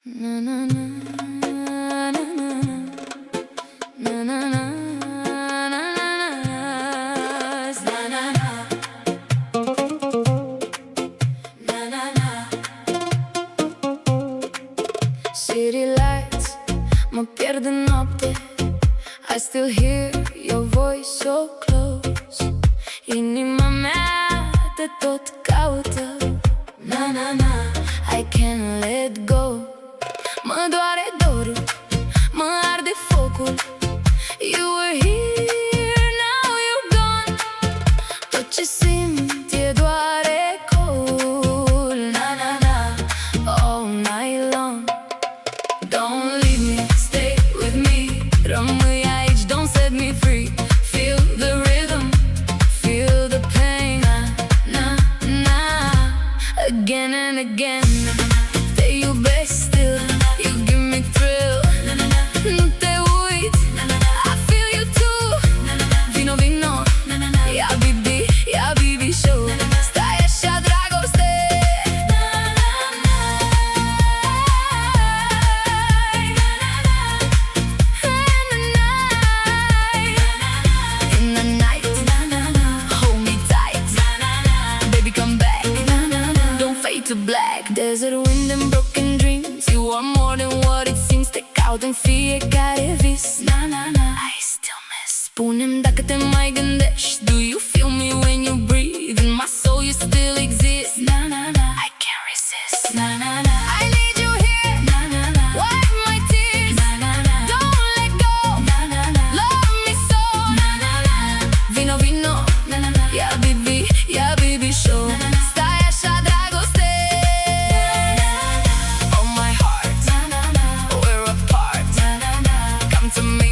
Na na na na na na na na City lights, mă pierd în noapte. I still hear your voice so close. Inima mea te tot caută. Na na na, I can't let go. Mă doare dorul, mă arde focul. You were here, now you're gone. Tot ce simt e doar ecoul. Na na na, all night long. Don't leave me, stay with me. Rămâi aici, don't set me free. Feel the rhythm, feel the pain. Na na na, again and again. Te iubesc still, you give me thrill. Nu te uit, I feel you too. Vino, vino, ia bibi, ia bibi show. Stai așa, dragoste. In the night, hold me tight. Baby, come back, don't fade to black. Desert wind and broken dreams. You are more than what it seems. Take out în fiecare vis. Na na na, I still miss. Spune-mi dacă te mai gândești. Do you feel me when you breathe? In my soul you still exist. Na na na, I can't resist. Na na na, I need you here. Na na na, wipe my tears. Na na na, don't let go. Na na na, love me so. Na na na, vino vino. Na na na, yeah baby, yeah baby show. Stai așa, dragoste. Oh my heart, we're apart. Come to me,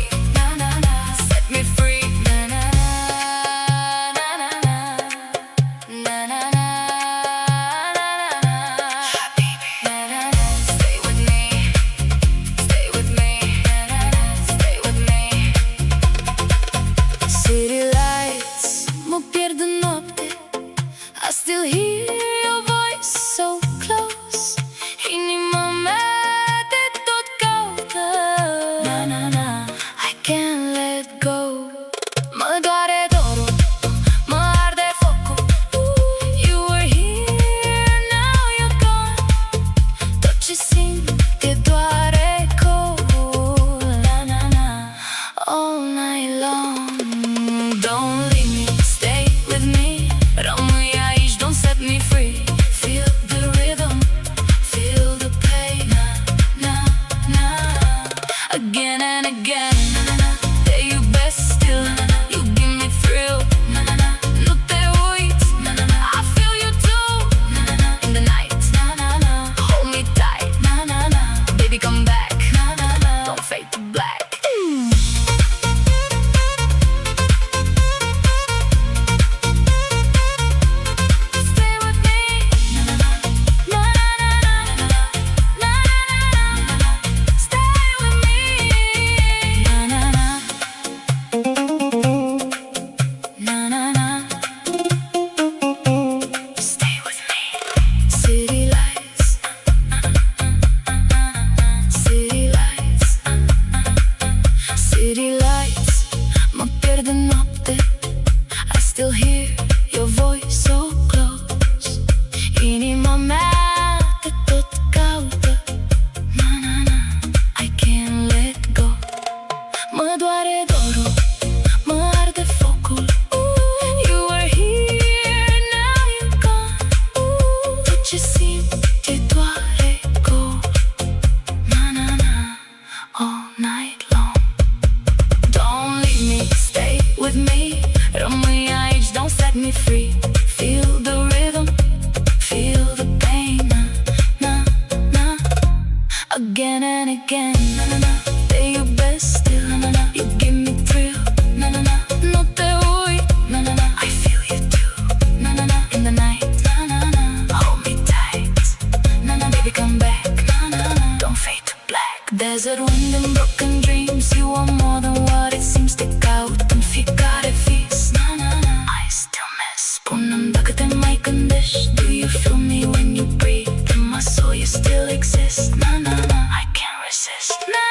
set me free. Na na na na na na na na. Stay with me, stay with me, stay with me. City lights, mă pierd în noapte. I still hear your voice so close. Inima mea te tot caută. Na na na, I can't let go. Mă doare dorul, mă arde focul. You were here, now you're gone. Tot ce simt e doar ecoul. Na na na, all night long. Don't leave me, stay with me. Rămâi aici, don't set me free. Feel the rhythm, feel the pain. Na na na, again and again. Te iubesc still, you give me thrill. Nu te uit, I feel you too. In the night, hold me tight. Baby, come back, don't fade to black. Stay with me. Stay with me. Stay with me. City lights, city lights, city lights. Mă pierd în noapte. I still hear your voice so close. Inima mea te tot caută. Na na na, I can't let go. Mă doare dorul, mă arde focul. You were here, now you're gone. Tot ce simt e doar ecoul. Na na na, all night long. Don't leave me, stay with me. Rămâi aici, don't set me free. Feel the rhythm, feel the pain. Na na, again and again. Te iubesc still, you give me thrill. Nu te uit, I feel you too. In the night, hold me tight. Baby, come back, don't fade to black. Desert wind and broken dreams. You are more than what it seems. Stick out în fiecare vis. I still miss. Spune-mi dacă te mai gândești. Do you feel me when you breathe? In my soul you still exist. Na na na. Exist.